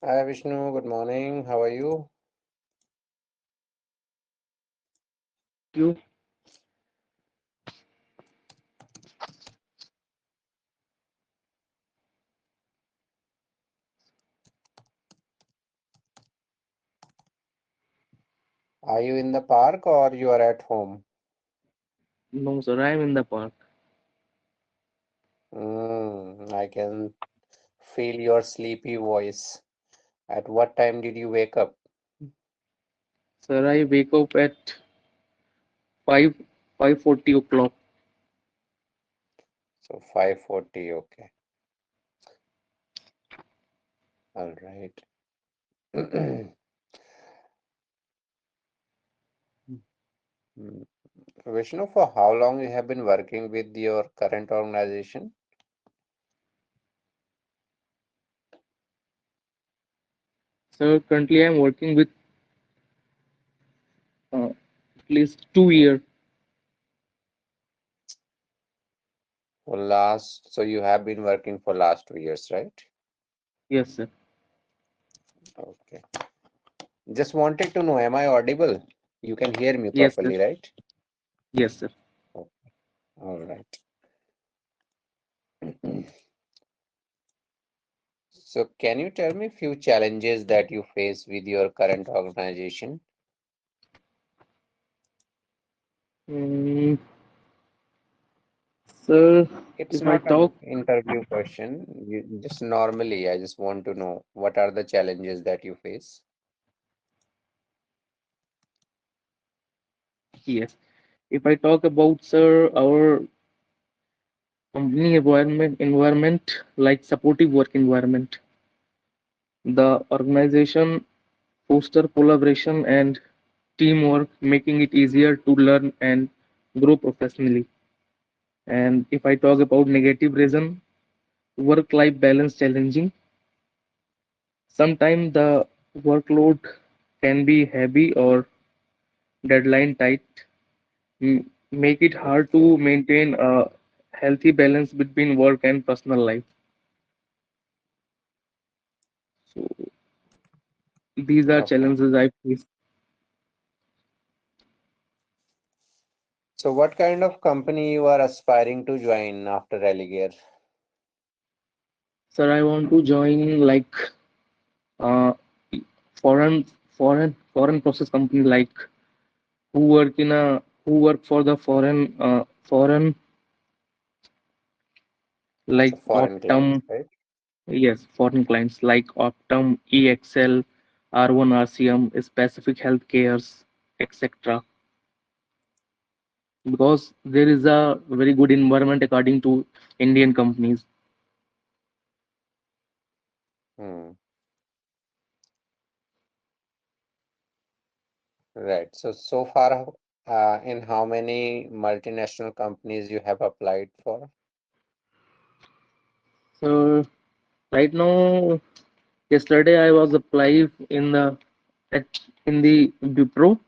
Hi Vishnu, good morning. How are you? You. Are you in the park or you are at home? No, sir, I'm in the park. I can feel your sleepy voice. At what time did you wake up? Sir, I wake up at 5 5:40 o'clock. So 5:40, okay. All right. Mm, Vishnu, for how long you have been working with your current organization? Sir, currently I'm working with at least 2 years. So you have been working for last 2 years, right? Yes, sir. Okay. Just wanted to know, am I audible? You can hear me Yes, sir. properly, right? Yes, sir. Oh, all right. So can you tell me few challenges that you face with your current organization? Mm, sir, It's if I not an talk, interview question. Just normally, I just want to know what are the challenges that you face? yes. If I talk about, sir, our company environment like supportive work environment, the organization foster collaboration and teamwork, making it easier to learn and grow professionally. And if I talk about negative reason, work-life balance challenging. Sometimes the workload can be heavy or deadline tight, make it hard to Okay, maintain a healthy balance between work and personal life. So these are okay. challenges I face. So what kind of company you are aspiring to join after Religare? Sir, I want to join like uh, foreign foreign process company like who work for the foreign So like foreign clients, Optum. right? Yes, foreign clients like Optum, EXL, R1 RCM, specific healthcares, etc. Because there is a very good environment according to Indian companies. Hmm. Right. So far, in how many multinational companies you have applied for? So right now, yesterday I was applied in the at in the Wipro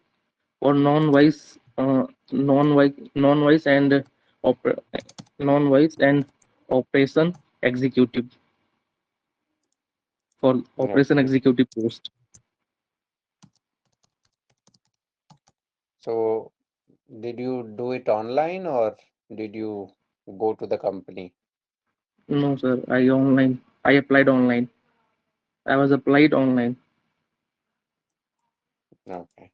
for non-vice and oper, non-vice and operation executive for operation Okay. executive post. So did you do it online or did you go to the company? No, sir. I applied online. I was applied online. Okay.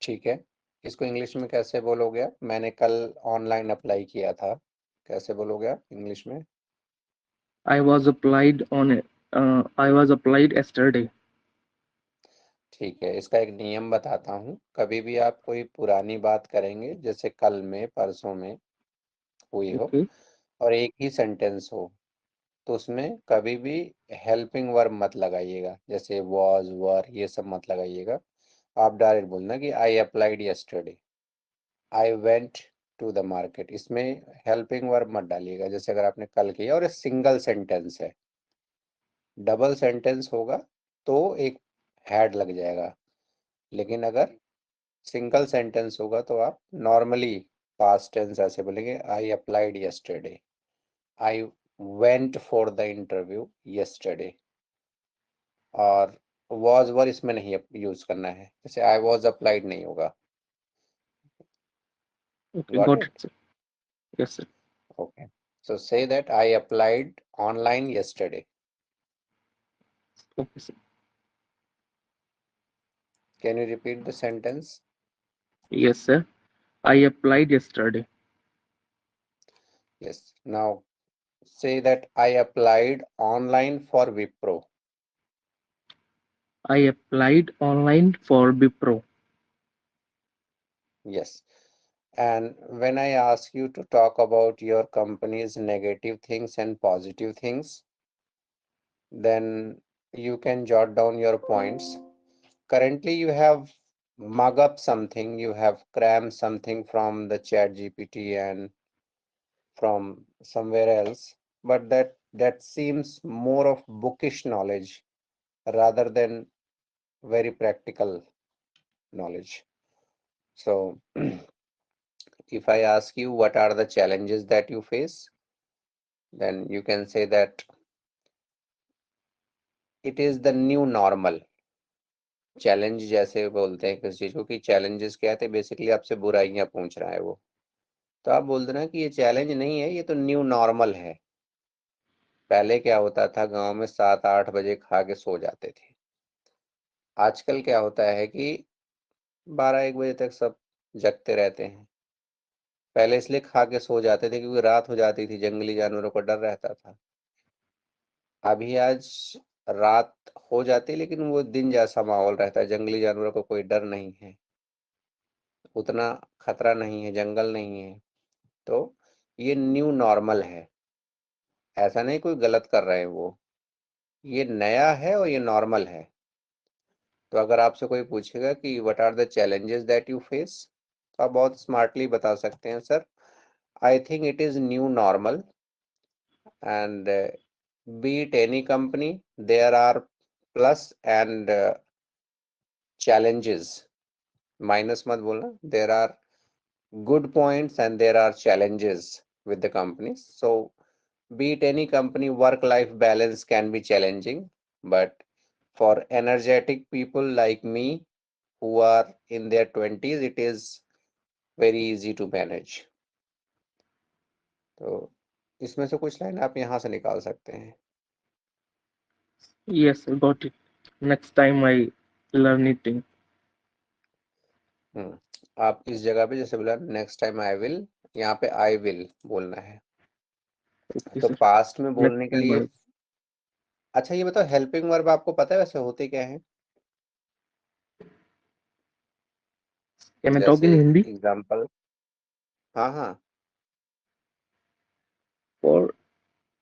ठीक है। इसको English में कैसे बोलोगे आप? मैंने कल online apply किया था। कैसे बोलोगे आप इंग्लिश में? I was applied on it. I was applied yesterday. ठीक है, इसका एक नियम बताता हूँ। कभी भी आप कोई पुरानी बात करेंगे, जैसे कल में, परसों में हुई हो Okay. और एक ही सेंटेंस हो, तो उसमें कभी भी हेल्पिंग वर्ब मत लगाइएगा। जैसे वाज, वर, ये सब मत लगाइएगा। आप डायरेक्ट बोलना कि I applied yesterday, I went to the market. इसमें हेल्पिंग वर्ब मत डालिएगा, जैसे अगर आपने कल किया और सिंगल सेंटेंस है। डबल सेंटेंस होगा तो एक हैड लग जाएगा, लेकिन अगर सिंगल सेंटेंस होगा तो आप नॉर्मली पास्ट टेंस ऐसे बोलेंगे, I applied yesterday, I went for the interview yesterday। और was वर इसमें नहीं यूज करना है, जैसे आई was अप्लाइड नहीं होगा। Okay, got got it? it, sir. Yes, sir. Okay. So say that I applied online yesterday. Okay, sir. Can you repeat the sentence? Yes, sir. I applied yesterday. Yes. Now say that I applied online for Wipro. I applied online for Bipro. Yes. And when I ask you to talk about your company's negative things and positive things, then you can jot down your points. Currently, you have mug up something, you have crammed something from the chat GPT and from somewhere else, but that seems more of bookish knowledge rather than very practical knowledge. So if I ask you what are the challenges that you face, then you can say that it is the new normal। Challenge जैसे बोलते हैं किसी चीज को कि challenges क्या थे, basically आपसे बुराइयां पूछ रहा है वो, तो आप बोल देना कि ये चैलेंज नहीं है, ये तो न्यू नॉर्मल है। पहले क्या होता था, गांव में 7-8 बजे खा के सो जाते थे। आजकल क्या होता है कि 12-1 बजे तक सब जगते रहते हैं। पहले इसलिए खा के सो जाते थे क्योंकि रात हो जाती थी, जंगली जानवरों को डर रहता था। अभी आज रात हो जाती, लेकिन वो दिन जैसा माहौल रहता है, जंगली जानवरों को कोई डर नहीं है, उतना खतरा नहीं है, जंगल नहीं है। तो ये न्यू नॉर्मल है। ऐसा नहीं कोई गलत कर रहे हैं वो, ये नया है और ये नॉर्मल है। तो अगर आपसे कोई पूछेगा कि what are the challenges that you face, तो आप बहुत स्मार्टली बता सकते हैं, sir I think it is new normal and be it any company, there are plus and challenges। Minus मत बोलना, there are good points and there are challenges with the company। So be it any company, work life balance can be challenging, but for energetic people like me who are in their 20s, it is very easy to manage। तो इसमें से कुछ line आप यहाँ से निकाल सकते हैं। Yes, sir. Got it. Next time I learn it. आप इस जगह पे जैसे बोला नेक्स्ट टाइम आई विल, यहाँ पे आई विल बोलना है। Okay, तो sir. पास्ट में Next बोलने के time लिए, I. अच्छा ये बताओ, हेल्पिंग वर्ब आपको पता है वैसे होते क्या हैं? Can I talk जैसे in Hindi? एग्जांपल, हाँ हाँ। और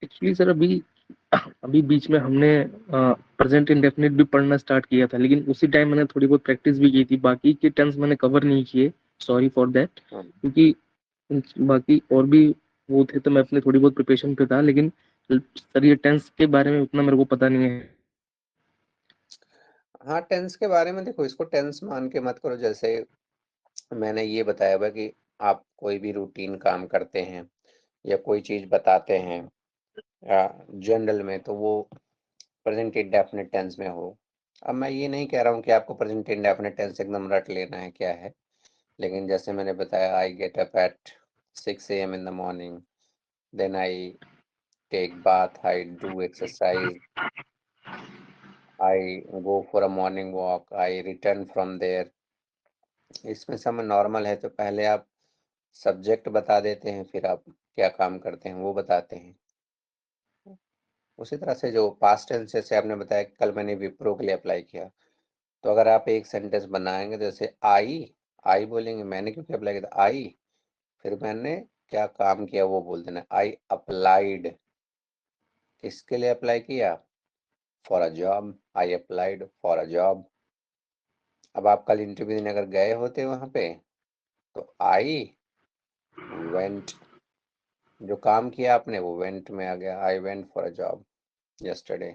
एक्चुअली सर अभी अभी बीच में हमने प्रेजेंट इंडेफिनिट भी पढ़ना स्टार्ट किया था, लेकिन उसी टाइम मैंने थोड़ी बहुत प्रैक्टिस भी की थी। बाकी के टेंस मैंने कवर नहीं किए, सॉरी फॉर दैट, हम्म, क्योंकि बाकी और भी वो थे तो मैं अपने थोड़ी बहुत प्रिपरेशन पे था, लेकिन सर ये टेंस के बारे में उतना मेरे को पता नहीं है। हाँ टेंस के बारे में देखो, इसको टेंस मान के मत करो। जैसे मैंने ये बताया हुआ कि आप कोई भी रूटीन काम करते हैं या कोई चीज बताते हैं जनरल में, तो वो प्रेजेंट इंडेफिनिट टेंस में हो। अब मैं ये नहीं कह रहा हूँ कि आपको प्रेजेंट इंडेफिनिट टेंस एकदम रट लेना है क्या है, लेकिन जैसे मैंने बताया, I get up at 6 AM in the morning, then I take bath, I do exercise, I go for a morning walk, I return from there. इसमें सब नॉर्मल है, तो पहले आप सब्जेक्ट बता देते हैं, फिर आप क्या काम करते हैं वो बताते हैं। उसी तरह से जो पास्ट टेंस जैसे आपने बताया कि कल मैंने विप्रो के लिए अप्लाई किया, तो अगर आप एक सेंटेंस बनाएंगे, तो जैसे आई, आई बोलेंगे मैंने क्योंकि अप्लाई किया था, आई फिर मैंने क्या काम किया वो बोल देना, आई अप्लाइड। किसके लिए अप्लाई किया? For a job, I applied for a job. अब आप कल इंटरव्यू देने अगर गए होते वहां पे, तो आई वेंट, जो काम किया आपने वो वेंट में आ गया, I went for a job yesterday।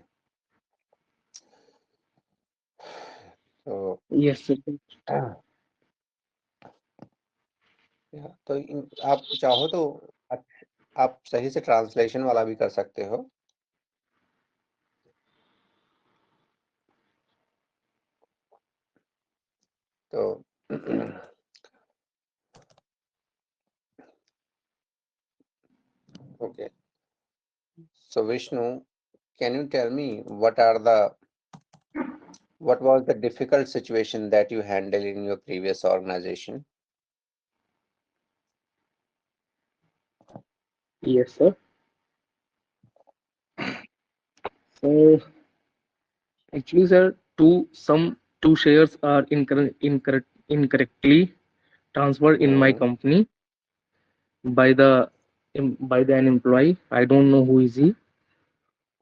तो यस सर। तो आप चाहो तो आप सही से ट्रांसलेशन वाला भी कर सकते हो। तो okay, so Vishnu, can you tell me what was the difficult situation that you handled in your previous organization? Yes, sir. So actually, sir, two shares are incorrectly transferred in my Hmm. company by an employee. I don't know who is he,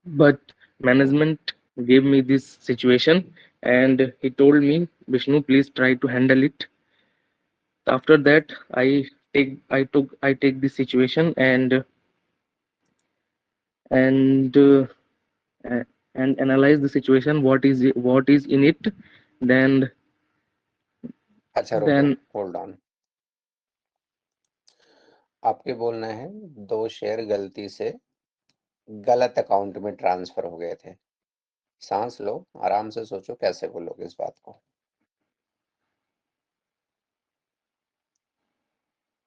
but Hmm. management gave me this situation, and he told me, Vishnu, please try to handle it. After that, I take this situation and a- and analyze the situation, what is in it. अच्छा, रुक जाओ, Then then hold on. आपके बोलना है 2 share गलती से गलत account में ट्रांसफर हो गए थे। सांस लो, आराम से सोचो कैसे बोलोगे इस बात को।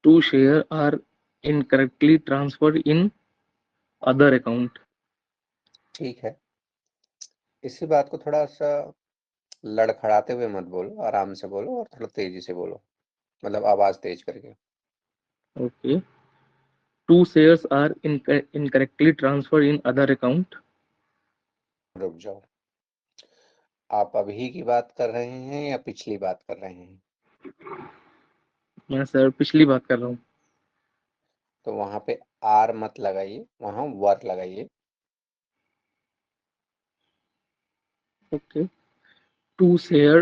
two share are incorrectly transferred in other account. ठीक है, इसी बात को थोड़ा सा लड़खड़ाते हुए मत बोलो, आराम से बोलो और थोड़ा तेजी से बोलो, मतलब आवाज तेज करके। Okay, two shares are incorrectly transferred in other account. रुक जाओ, आप अभी की बात कर रहे हैं या पिछली बात कर रहे हैं? मैं सर पिछली बात कर रहा हूँ। तो वहां पे आर मत लगाइए, वहां वर लगाइए। Okay, two share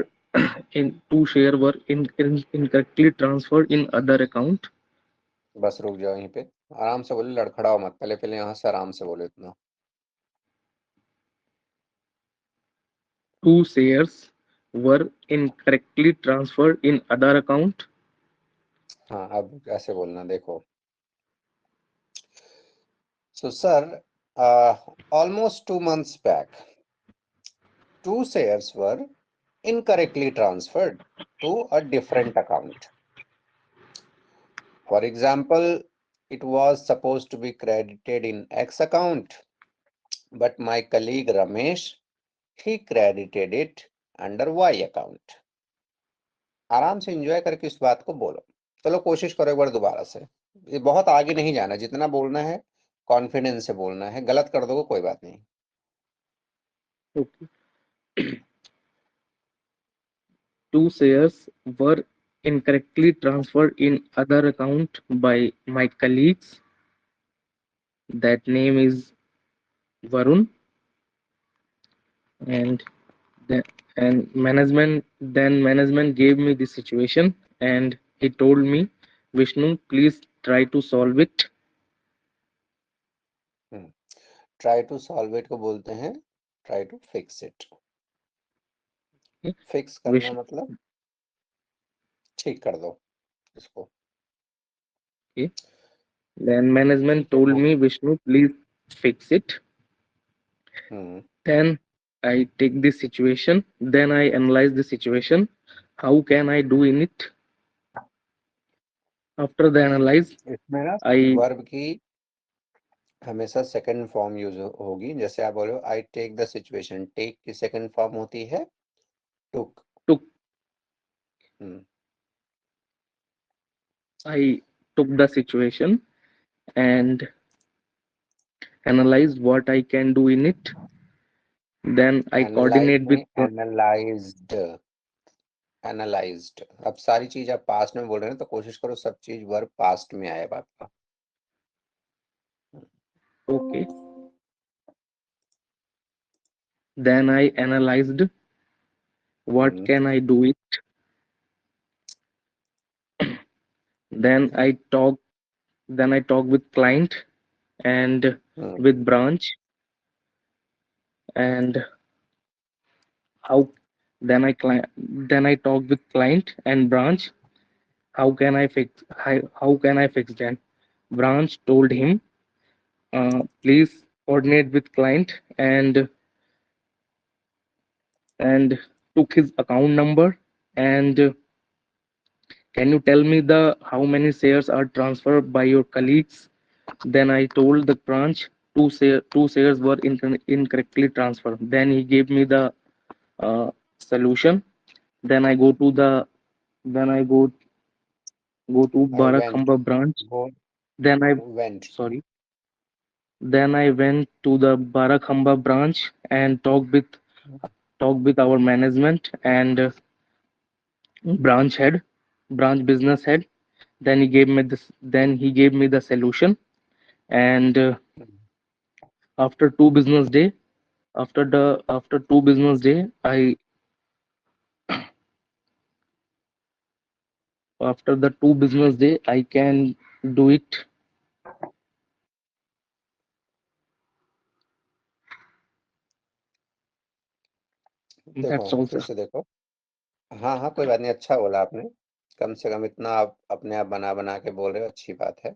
two share were incorrectly transferred in other account. बस रुक जाओ यहीं पे, आराम से बोलो, लड़खड़ाओ मत, पहले पहले यहाँ से आराम से बोलो इतना। Two shares were incorrectly transferred in other account. हाँ, अब ऐसे बोलना, देखो। So, sir, almost 2 months back, 2 shares were incorrectly transferred to a different account. For example, it was supposed to be credited in X account, but my colleague Ramesh, he credited it under Y account. आराम से enjoy करके इस बात को बोलो। चलो कोशिश करो एक बार दोबारा से। ये बहुत आगे नहीं जाना, जितना बोलना है कॉन्फिडेंस से बोलना है, गलत कर दोगे कोई बात नहीं। Okay. Two shares were incorrectly transferred in other account by my colleagues. That name is Varun, and the, and management gave me the situation, and he told me, Vishnu, please try to solve it. Try to solve it को बोलते हैं try to fix it. Okay. Fix करना Vishnu, मतलब ठीक कर दो इसको। okay. Then management तो told me, Vishnu, please fix it. Hmm Then I take this situation. Then I analyze the situation. How can I do in it? After the analyze, इसमें ना I verb की हमेशा second form use होगी। जैसे आप बोलो I take the situation, take की second form होती है took. took hmm I took the situation and analyzed what I can do in it. Then I analyse coordinate with नहीं, एनालाइज्ड। एनालाइज्ड, अब सारी चीज आप पास्ट में बोल रहे हैं तो कोशिश करो सब चीज वर्ब पास्ट में आए अब आपका। okay. Then I analyzed what hmm can I do it. Then I talk then I talk with client and hmm with branch and how then I talk with client and branch how can I fix that? Branch told him, please coordinate with client and took his account number and can you tell me the how many shares are transferred by your colleagues? Then I told the branch two shares were incorrectly transferred. Then he gave me the solution. Then I go to the then I go to I went, Barakhamba branch. go, Then I went. sorry. Then I went to the Barakhamba branch and talked with our management and branch head, branch business head. Then he gave me the solution. And after two business day, after 2 business day, after the 2 business day, I can do it. देखो, That's all, फिर sir. से देखो। हाँ, हाँ, कोई बात नहीं, अच्छा बोला आपने। कम से कम इतना आप अपने आप बना-बना के बोल रहे हो, अच्छी बात है।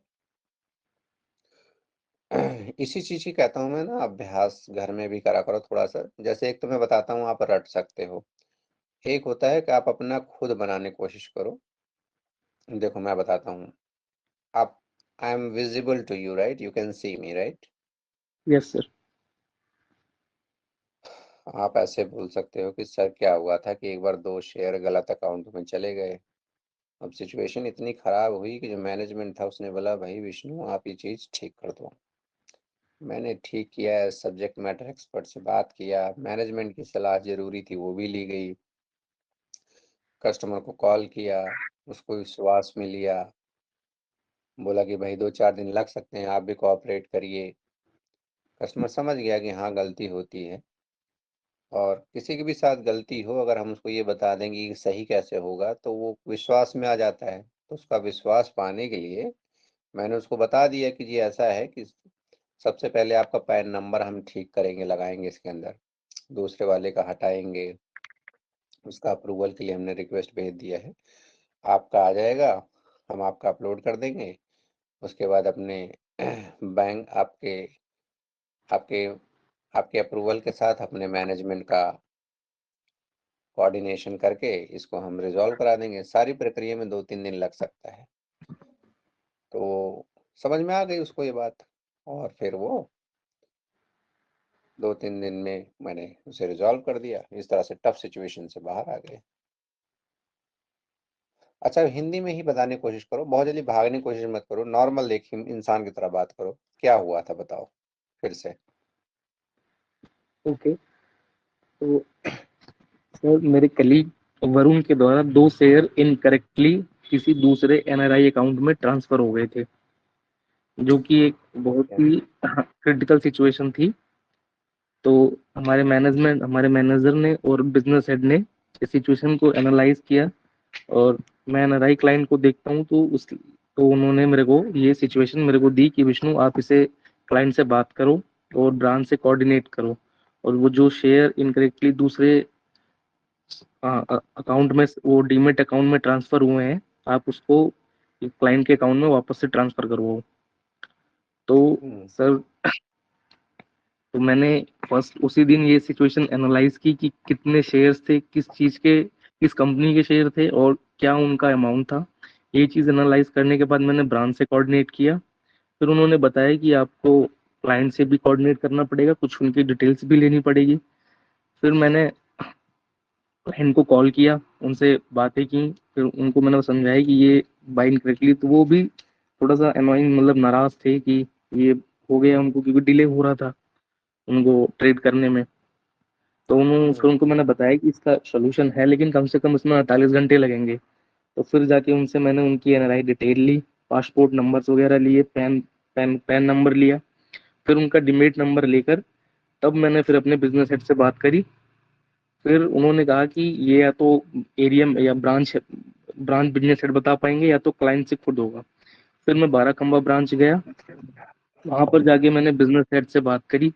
इसी चीज़ की कहता हूँ मैं ना, अभ्यास घर में भी करा करो थोड़ा-सा। जैसे एक तो मैं बताता हूँ, आप रट सकते हो। एक होता है कि आप अपना खुद बनाने की कोशिश करो। देखो मैं बताता हूँ, आप I am visible to you right? You can see me right? Yes, sir. आप ऐसे बोल सकते हो कि सर क्या हुआ था कि एक बार 2 शेयर गलत अकाउंट में चले गए। अब सिचुएशन इतनी खराब हुई कि जो मैनेजमेंट था उसने बोला भाई विष्णु आप ये चीज़ ठीक कर दो। मैंने ठीक किया है, सब्जेक्ट मैटर एक्सपर्ट से बात किया, मैनेजमेंट की सलाह ज़रूरी थी वो भी ली गई, कस्टमर को कॉल किया, उसको विश्वास में लिया, बोला कि भाई 2-4 दिन लग सकते हैं, आप भी कोऑपरेट करिए। कस्टमर समझ गया कि हाँ, गलती होती है और किसी के भी साथ गलती हो अगर हम उसको ये बता देंगे कि सही कैसे होगा तो वो विश्वास में आ जाता है। तो उसका विश्वास पाने के लिए मैंने उसको बता दिया कि जी ऐसा है कि सबसे पहले आपका पैन नंबर हम ठीक करेंगे, लगाएँगे इसके अंदर, दूसरे वाले का हटाएँगे, उसका अप्रूवल के लिए हमने रिक्वेस्ट भेज दिया है। आपका आ जाएगा, हम आपका अपलोड कर देंगे, उसके बाद अपने बैंक आपके आपके अप्रूवल के साथ अपने मैनेजमेंट का कोऑर्डिनेशन करके इसको हम रिज़ॉल्व करा देंगे। सारी प्रक्रिया में 2-3 दिन लग सकता है। तो समझ में आ गई उसको ये बात और फिर वो 2-3 दिन में मैंने उसे रिज़ॉल्व कर दिया। इस तरह से टफ सिचुएशन से बाहर आ गए। अच्छा हिंदी में ही बताने की कोशिश करो, बहुत जल्दी भागने की कोशिश मत करो, नॉर्मल एक इंसान की तरह बात करो। क्या हुआ था बताओ फिर से? Okay. तो सर मेरे कलीग वरुण के द्वारा 2 शेयर इनकरेक्टली किसी दूसरे एनआरआई अकाउंट में ट्रांसफर हो गए थे, जो कि एक बहुत ठीक है। ही क्रिटिकल सिचुएशन थी। तो हमारे मैनेजर ने और बिजनेस हेड ने इस सिचुएशन को एनालाइज किया और मैं एनआरआई क्लाइंट को देखता हूँ तो उन्होंने मेरे को ये सिचुएशन मेरे को दी कि विष्णु आप इसे क्लाइंट से बात करो और ब्रांच से कोऑर्डिनेट करो और वो जो शेयर इनकरेक्टली दूसरे अकाउंट में वो डीमेट अकाउंट में ट्रांसफर हुए हैं आप उसको क्लाइंट के अकाउंट में वापस से ट्रांसफर करवाओ। तो हुँ, सर तो मैंने फर्स्ट उसी दिन ये सिचुएशन एनालाइज की कि कितने शेयर्स थे, किस कंपनी के शेयर थे और क्या उनका अमाउंट था। ये चीज़ एनालाइज करने के बाद मैंने ब्रांच से कोऑर्डिनेट किया। फिर उन्होंने बताया कि आपको क्लाइंट से भी कोऑर्डिनेट करना पड़ेगा, कुछ उनकी डिटेल्स भी लेनी पड़ेगी। फिर मैंने क्लाइंट को कॉल किया, उनसे बातें की, फिर उनको मैंने समझाया कि ये बाई इनकरेक्टली, तो वो भी थोड़ा सा अनोइंग मतलब नाराज थे कि ये हो गया उनको क्योंकि डिले हो रहा था उनको ट्रेड करने में। तो फिर हुँ, उनको मैंने बताया कि इसका सोल्यूशन है लेकिन कम से कम इसमें 48 घंटे लगेंगे। तो फिर जाके उनसे मैंने उनकी एनआरआई डिटेल ली, पासपोर्ट नंबर्स वगैरह लिए, पैन नंबर लिया, फिर उनका डीमेट नंबर लेकर तब मैंने फिर अपने बिजनेस हेड से बात करी। फिर उन्होंने कहा कि ये या तो एरिया या ब्रांच बिजनेस हेड बता पाएंगे या तो क्लाइंट से खुद होगा। फिर मैं बाराखंबा ब्रांच गया, वहां पर जाके मैंने बिजनेस हेड से बात करी।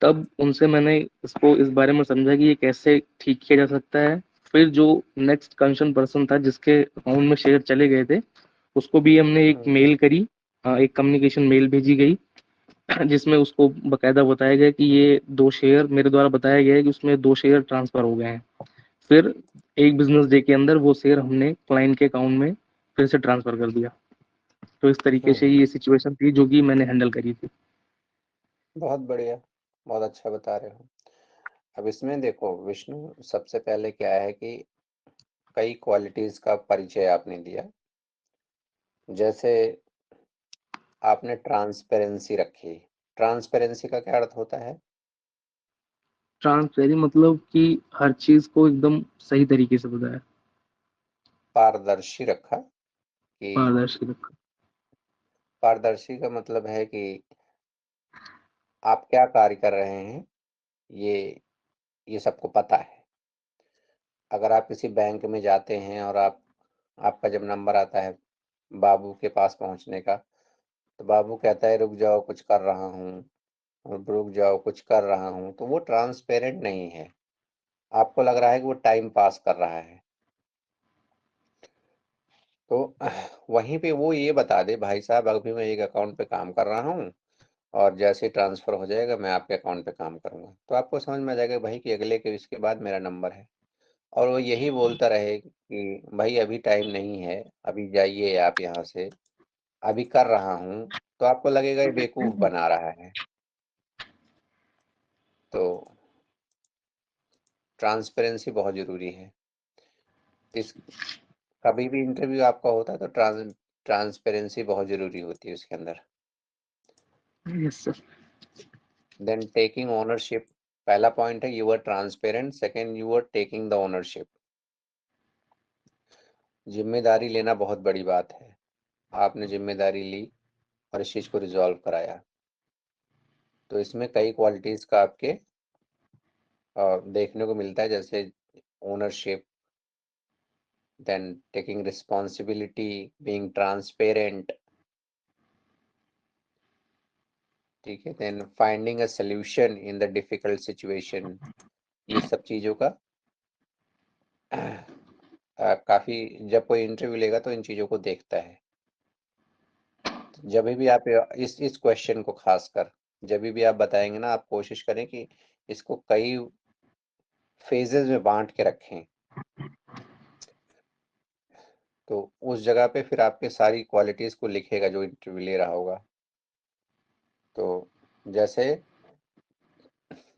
तब उनसे मैंने इसको इस बारे में समझा कि ये कैसे ठीक किया जा सकता है। फिर जो नेक्स्ट कंसर्न पर्सन था जिसके अकाउंट में शेयर चले गए थे, उसको भी हमने एक मेल करी, एक कम्युनिकेशन मेल भेजी गई जिसमें उसको बकायदा बताया गया कि ये 2 शेयर मेरे द्वारा बताया गया है कि उसमें 2 शेयर ट्रांसफर हो गए हैं। फिर एक बिजनेस डे के अंदर वो शेयर हमने क्लाइंट के अकाउंट में फिर से ट्रांसफर कर दिया। तो इस तरीके से ये सिचुएशन थी जो कि मैंने हैंडल करी थी। बहुत बढ़िया, बहुत अच्छा बता रहे हो। अब इसमें देखो विष्णु, सबसे पहले क्या है कि कई क्वालिटीज का परिचय आपने दिया। जैसे आपने ट्रांसपेरेंसी रखी। ट्रांसपेरेंसी का क्या अर्थ होता है? ट्रांसपेरेंसी मतलब कि हर चीज को एकदम सही तरीके से बताया, पारदर्शी रखा कि पारदर्शी रखा। पारदर्शी का मतलब है कि आप क्या कार्य कर रहे हैं, ये ये सबको पता है। अगर आप किसी बैंक में जाते हैं और आपका जब नंबर आता है बाबू के पास पहुंचने का, तो बाबू कहता है रुक जाओ कुछ कर रहा हूँ, और रुक जाओ कुछ कर रहा हूँ, तो वो ट्रांसपेरेंट नहीं है। आपको लग रहा है कि वो टाइम पास कर रहा है। तो वहीं पे वो ये बता दे भाई साहब अभी मैं एक अकाउंट पे काम कर रहा हूँ, और जैसे ट्रांसफर हो जाएगा मैं आपके अकाउंट पे काम करूंगा, तो आपको समझ में आ जाएगा भाई कि अगले के इसके बाद मेरा नंबर है। और वो यही बोलता रहे कि भाई अभी टाइम नहीं है, अभी जाइए आप यहाँ से, अभी कर रहा हूँ, तो आपको लगेगा ये बेवकूफ बना रहा है। तो ट्रांसपेरेंसी बहुत जरूरी है। इस कभी भी इंटरव्यू आपका होता है तो ट्रांसपेरेंसी बहुत जरूरी होती है उसके अंदर। Yes sir. Then taking ownership. पहला पॉइंट है you are transparent, second you are taking the ownership. जिम्मेदारी लेना बहुत बड़ी बात है। आपने जिम्मेदारी ली और इस चीज को रिजॉल्व कराया। तो इसमें कई क्वालिटीज का आपके देखने को मिलता है, जैसे ownership, then taking responsibility, being transparent, ठीक है, then finding a solution in the difficult situation. ये सब चीजों का काफी, जब कोई इंटरव्यू लेगा तो इन चीजों को देखता है। जब भी आप इस क्वेश्चन को खासकर जब भी आप बताएंगे ना, आप कोशिश करें कि इसको कई फेजेस में बांट के रखें। तो उस जगह पे फिर आपके सारी क्वालिटीज को लिखेगा जो इंटरव्यू ले रहा होगा। तो जैसे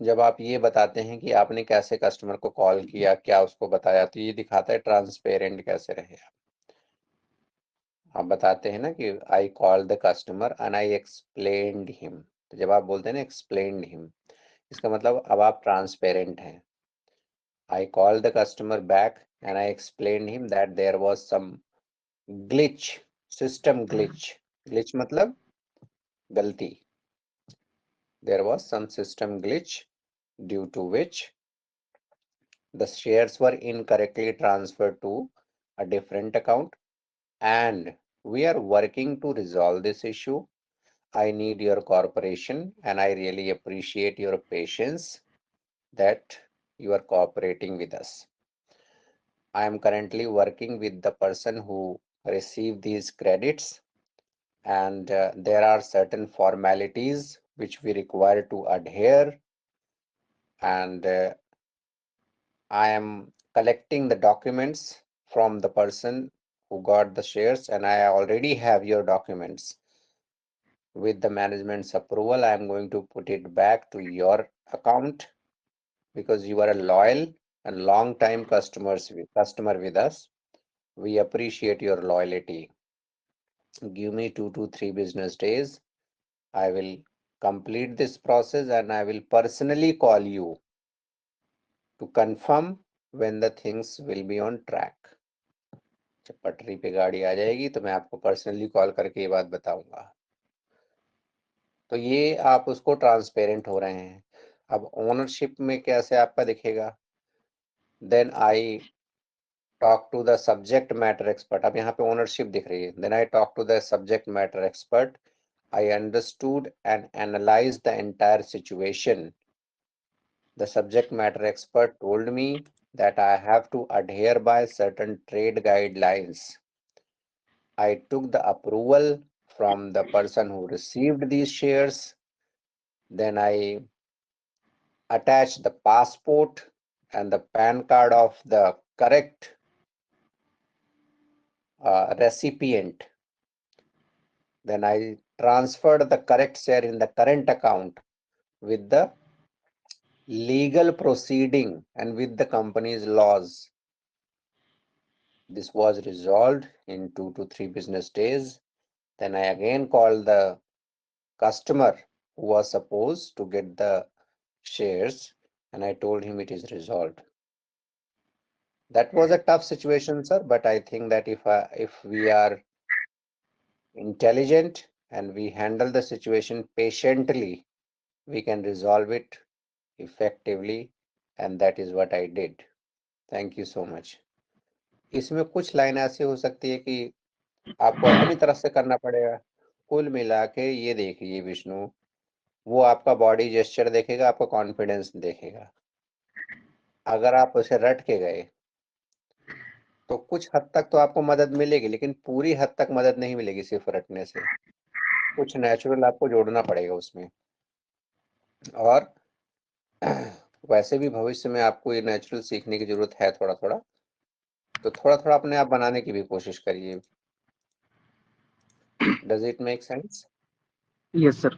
जब आप ये बताते हैं कि आपने कैसे कस्टमर को कॉल किया, क्या उसको बताया, तो ये दिखाता है ट्रांसपेरेंट कैसे रहे आप बताते हैं ना कि आई call the customer and I explained him. तो जब आप बोलते हैं ना एक्सप्लेन्ड हिम, इसका मतलब अब आप ट्रांसपेरेंट हैं। I call the customer back and I explained him that there was some glitch, system glitch. Glitch मतलब गलती। There was some system glitch due to which the shares were incorrectly transferred to a different account, and we are working to resolve this issue. I need your cooperation and I really appreciate your patience that you are cooperating with us. I am currently working with the person who received these credits, and there are certain formalities which we require to adhere, and I am collecting the documents from the person who got the shares, and I already have your documents. With the management's approval, I am going to put it back to your account because you are a loyal and long time customer with us. We appreciate your loyalty. Give me 2 to 3 business days. I will complete this process and I will personally call you to confirm when the things will be on track. जब पटरी पे गाड़ी आ जाएगी तो मैं आपको personally call करके ये बात बताऊंगा। तो ये आप उसको ट्रांसपेरेंट हो रहे हैं। अब ओनरशिप में कैसे आपका दिखेगा? Then I talk to the subject matter expert. अब यहाँ पे ओनरशिप दिख रही है। Then I talk to the subject matter expert. I understood and analyse the entire situation. The subject matter expert told me that I have to adhere by certain trade guidelines. I took the approval from the person who received these shares. Then I attached the passport and the PAN card of the correct recipient. Then I transferred the correct share in the current account with the legal proceeding and with the company's laws. This was resolved in 2 to 3 business days. Then I again called the customer who was supposed to get the shares and I told him it is resolved. That was a tough situation, sir, but I think that if we are intelligent and we handle the situation patiently, we can resolve it effectively, and that is what I did. Thank you so much. इसमें कुछ line ऐसी हो सकती है कि आपको अपनी तरफ से करना पड़ेगा। कुल मिला के ये देखिए विष्णु, वो आपका बॉडी जेस्चर देखेगा, आपका कॉन्फिडेंस देखेगा। अगर आप उसे रट के गए तो कुछ हद तक तो आपको मदद मिलेगी, लेकिन पूरी हद तक मदद नहीं मिलेगी सिर्फ रटने से। कुछ नेचुरल आपको जोड़ना पड़ेगा उसमें। और वैसे भी भविष्य में आपको ये नेचुरल सीखने की जरूरत है थोड़ा थोड़ा, तो थोड़ा थोड़ा अपने आप बनाने की भी कोशिश करिए। Does it make sense? Yes, sir.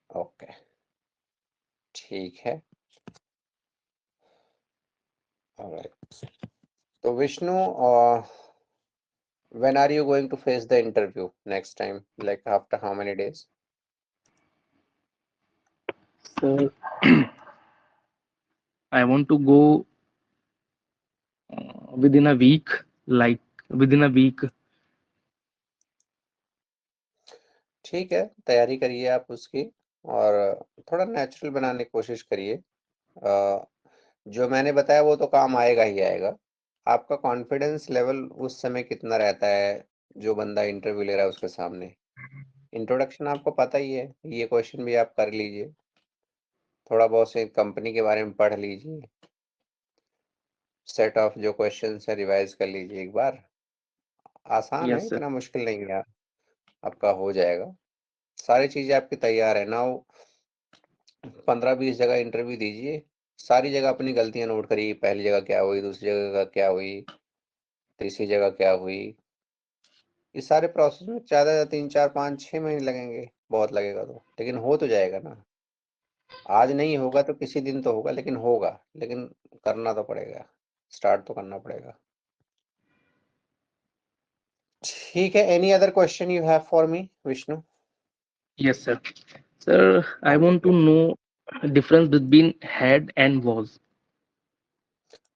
Okay, ठीक है। ऑलराइट, तो Vishnu, when are you going to face the interview next time, like after how many days? So I want to go within a week, like within a week. ठीक है, तैयारी करिए आप उसकी और थोड़ा नेचुरल बनाने की कोशिश करिए। जो मैंने बताया वो तो काम आएगा ही आएगा। आपका कॉन्फिडेंस लेवल उस समय कितना रहता है जो बंदा इंटरव्यू ले रहा है उसके सामने? इंट्रोडक्शन आपको पता ही है, ये क्वेश्चन भी आप कर लीजिए, थोड़ा बहुत से कंपनी के बारे में पढ़ लीजिए, सेट ऑफ जो क्वेश्चन है रिवाइज कर लीजिए एक बार। आसान है, Yes, sir. इतना मुश्किल नहीं है, आपका हो जाएगा। सारी चीजें आपकी तैयार है ना। 15-20 जगह इंटरव्यू दीजिए, सारी जगह अपनी गलतियां नोट करिए, पहली जगह क्या हुई, दूसरी जगह क्या हुई, तीसरी जगह क्या हुई। इस सारे प्रोसेस में ज़्यादा 3, 4, 5, 6 महीने लगेंगे, बहुत लगेगा तो, लेकिन हो तो जाएगा ना। आज नहीं होगा तो किसी दिन तो होगा, लेकिन होगा। लेकिन करना तो पड़ेगा, स्टार्ट तो करना पड़ेगा। ठीक है, any other question you have for me Vishnu? Yes, sir. Sir, I हाँ want to जी। know difference between had and was.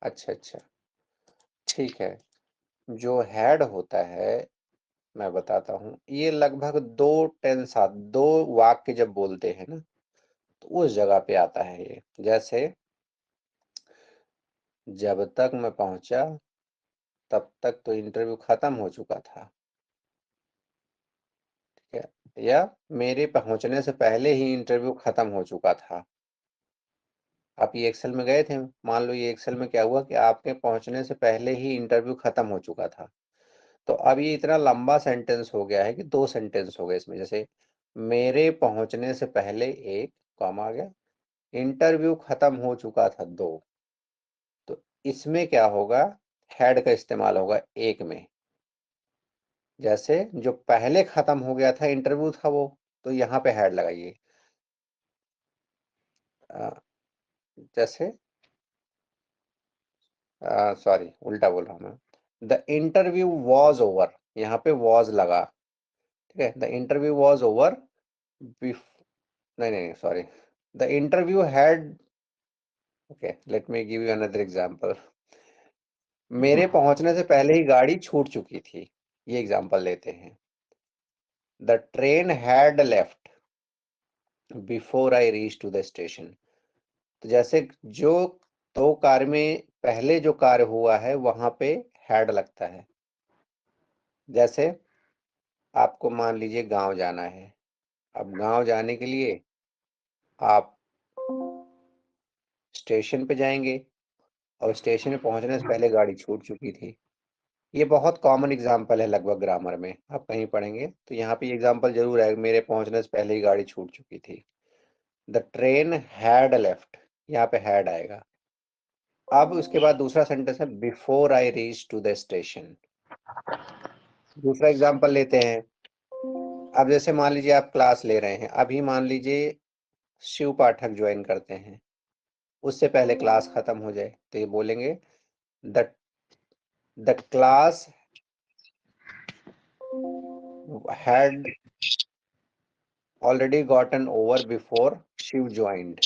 अच्छा अच्छा, ठीक है। जो हैड होता है, मैं बताता हूँ, ये लगभग 2 टेंस, दो वाक्य जब बोलते हैं ना, तो उस जगह पे आता है ये। जैसे जब तक मैं पहुंचा तब तक तो इंटरव्यू खत्म हो चुका था, ठीक है, या मेरे पहुंचने से पहले ही इंटरव्यू खत्म हो चुका था। आप ये एक्सेल में गए थे, मान लो ये एक्सेल में क्या हुआ कि आपके पहुंचने से पहले ही इंटरव्यू खत्म हो चुका था। तो अब ये इतना लंबा सेंटेंस हो गया है कि 2 सेंटेंस हो गए इसमें। जैसे मेरे पहुंचने से पहले एक कॉमा आ गया, इंटरव्यू खत्म हो चुका था 2। तो इसमें क्या होगा, हैड का इस्तेमाल होगा एक में। जैसे जो पहले खत्म हो गया था इंटरव्यू था वो, तो यहाँ पे हैड लगाइए। अ, जैसे सॉरी, उल्टा बोल रहा हूँ मैं। द इंटरव्यू वॉज ओवर, यहाँ पे वॉज लगा, ठीक है। द इंटरव्यू वॉज ओवर नहीं नहीं नहीं, sorry. The interview had, okay, let me give you another example. मेरे पहुंचने से पहले ही गाड़ी छूट चुकी थी, ये एग्जांपल लेते हैं। The train had left before I reach to the station. तो जैसे जो दो कार्य में पहले जो कार्य हुआ है वहां पे हैड लगता है। जैसे आपको मान लीजिए गांव जाना है, अब गांव जाने के लिए आप स्टेशन पे जाएंगे, और स्टेशन में पहुंचने से पहले गाड़ी छूट चुकी थी। ये बहुत कॉमन एग्जाम्पल है लगभग ग्रामर में, आप कहीं पढ़ेंगे तो यहाँ पे एग्जाम्पल जरूर है, मेरे पहुंचने से पहले ही गाड़ी छूट चुकी थी। द ट्रेन हैड लेफ्ट, यहाँ पे हैड आएगा। अब उसके बाद दूसरा सेंटेंस है before I reach to the station. दूसरा एग्जाम्पल लेते हैं। अब जैसे मान लीजिए आप क्लास ले रहे हैं, अभी मान लीजिए शिव पाठक ज्वाइन करते हैं, उससे पहले क्लास खत्म हो जाए तो ये बोलेंगे the the class had already gotten over before Shiv joined.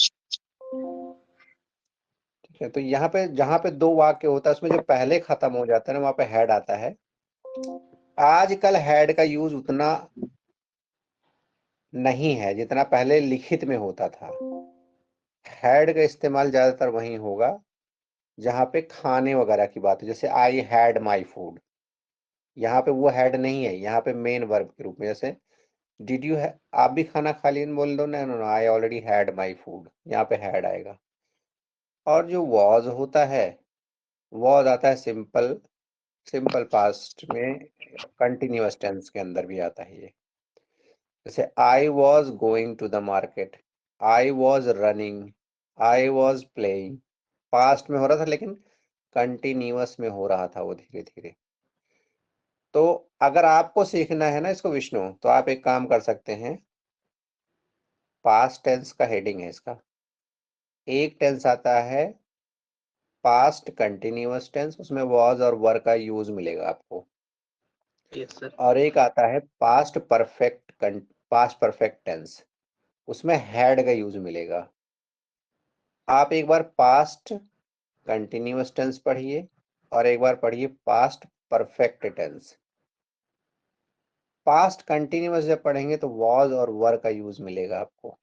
ठीक है, तो यहाँ पे जहां पे दो वाक्य होता है उसमें जो पहले खत्म हो जाता है ना वहां पे हैड आता है। आजकल हैड का यूज उतना नहीं है जितना पहले लिखित में होता था। हैड का इस्तेमाल ज्यादातर वहीं होगा जहां पे खाने वगैरह की बात है, जैसे आई हैड माई फूड। यहाँ पे वो हैड नहीं है, यहाँ पे मेन वर्ब के रूप में, जैसे डिड यू, आप भी खाना खा लिए बोल दो ना, no no I already had my food, यहाँ पे हैड आएगा। और जो वॉज होता है, वॉज आता है सिंपल सिंपल पास्ट में, कंटिन्यूअस टेंस के अंदर भी आता है ये। जैसे I was going to the market, I was running, I was playing. Past में हो रहा था लेकिन कंटिन्यूअस में हो रहा था वो धीरे धीरे। तो अगर आपको सीखना है ना इसको विष्णु, तो आप एक काम कर सकते हैं, पास्ट टेंस का हेडिंग है इसका। एक टेंस आता है पास्ट कंटिन्यूअस टेंस, उसमें वॉज और वर का यूज मिलेगा आपको। Yes sir. और एक आता है पास्ट परफेक्ट टेंस, उसमें हैड का यूज मिलेगा। आप एक बार पास्ट कंटिन्यूअस टेंस पढ़िए और एक बार पढ़िए past perfect tense. Past continuous जब पढ़ेंगे तो वॉज और वर का यूज मिलेगा आपको।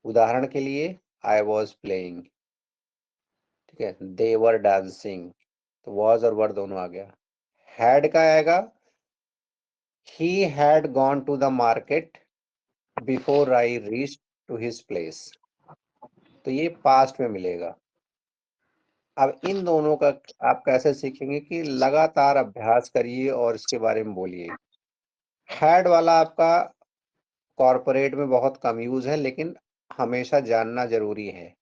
उदाहरण के लिए आई वॉज प्लेइंग, ठीक है, दे वर डांसिंग, तो वॉज और वर दोनों आ गया। हैड का आएगा he had gone to the market before I reached to his place, तो ये पास्ट में मिलेगा। अब इन दोनों का आप कैसे सीखेंगे कि लगातार अभ्यास करिए और इसके बारे में बोलिए। हैड वाला आपका कॉर्पोरेट में बहुत कम यूज है, लेकिन हमेशा जानना जरूरी है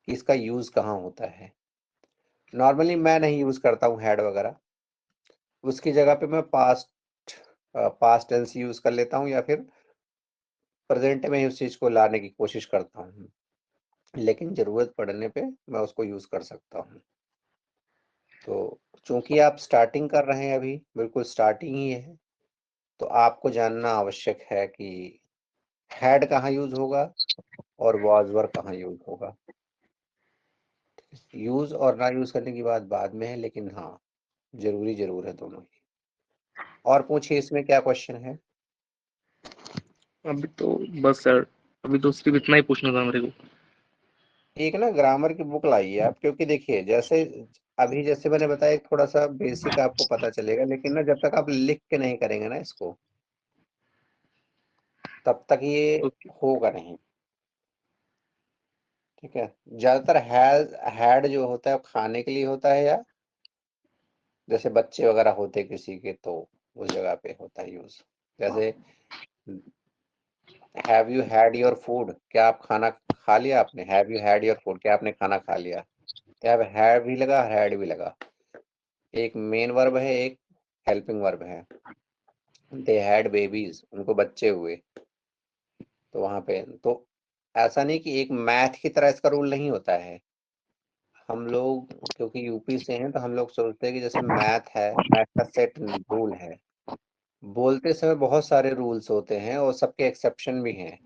कि इसका यूज कहाँ होता है। नॉर्मली मैं नहीं यूज करता हूँ हैड वगैरह, उसकी जगह पे मैं पास्ट टेंस यूज कर लेता हूँ या फिर प्रेजेंट में ही उस चीज को लाने की कोशिश करता हूँ, लेकिन जरूरत पड़ने पे मैं उसको यूज कर सकता हूँ। तो चूंकि आप स्टार्टिंग कर रहे हैं, अभी बिल्कुल स्टार्टिंग ही है, तो आपको जानना आवश्यक है कि हैड कहाँ यूज होगा और वाज वर कहाँ यूज होगा। यूज और ना यूज करने की बात बाद में है, लेकिन हाँ जरूरी जरूर है दोनों ही। और पूछिए इसमें क्या क्वेश्चन है। अभी तो बस सर, अभी तो सिर्फ इतना ही पूछना था मेरे को। एक ना ग्रामर की बुक लाइए आप, क्योंकि देखिए जैसे अभी जैसे मैंने बताया एक थोड़ा सा बेसिक आपको पता चलेगा, लेकिन ना जब तक आप लिख के नहीं करेंगे ना इसको, तब तक ये ओके। होगा नहीं। ठीक है, ज्यादातर हैड जो होता है वो खाने के लिए होता है, या जैसे बच्चे वगैरह होते किसी के तो उस जगह पे होता है यूज। जैसे have you had your food, क्या आप खाना खा लिया आपने, have you had your food, क्या आपने खाना खा लिया। क्या हैव भी लगा हैड भी लगा, एक मेन वर्ब है एक हेल्पिंग वर्ब है। दे हैड बेबीज, उनको बच्चे हुए, तो वहां पे तो ऐसा नहीं कि एक मैथ की तरह इसका रूल नहीं होता है। हम लोग क्योंकि यूपी से हैं तो हम लोग सोचते हैं कि जैसे मैथ है, मैथ का सेट रूल है। बोलते समय बहुत सारे रूल्स होते हैं और सबके एक्सेप्शन भी हैं।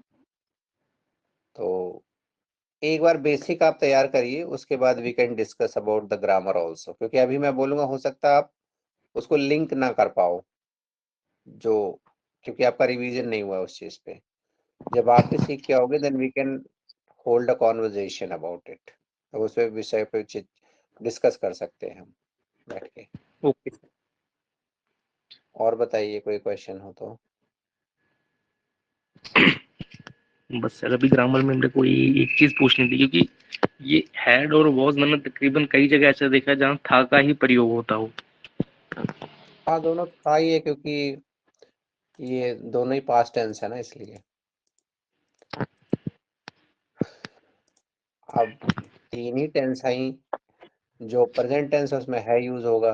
तो एक बार बेसिक आप तैयार करिए, उसके बाद we can discuss about the grammar also, क्योंकि अभी मैं बोलूंगा हो सकता है आप उसको लिंक ना कर पाओ, जो क्योंकि आपका रिवीजन नहीं हुआ उस चीज पे। जब आप भी सीख के आओगे then we can hold a conversation about it, तो उस विषय पे डिस्कस कर सकते हैं हम बैठ के। ओके। और बताइए कोई क्वेश्चन हो तो। बस सर, अभी ग्रामर में मेरे को एक चीज पूछनी थी, क्योंकि ये हैड और वॉज मैंने तकरीबन कई जगह ऐसा देखा है जहाँ था का ही प्रयोग होता हो। हाँ, दोनों था ही है, क्योंकि ये दोनों ही पास्ट टेंस है ना, इसलिए। अब 3 ही टेंस आई। जो प्रेजेंट टेंस है उसमें है यूज होगा,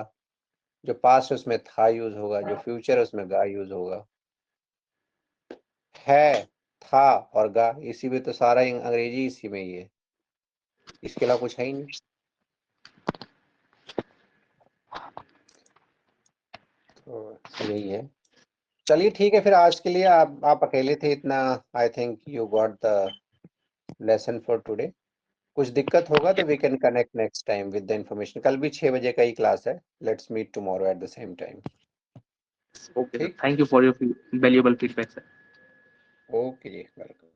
जो पास्ट है उसमें था यूज होगा, जो फ्यूचर है उसमें गा यूज होगा। है, था और गा, इसी में तो सारा अंग्रेजी इसी में ही है, इसके अलावा कुछ है ही नहीं। तो यही है। चलिए ठीक है, फिर आज के लिए आप अकेले थे इतना। I think you got the lesson for today. कुछ दिक्कत होगा तो we can connect next time with the information. कल भी 6 बजे का ही क्लास है। Let's meet tomorrow at the same time. Okay sir, ठीक। Thank you for your valuable feedback sir. Okay जी, वेलकम।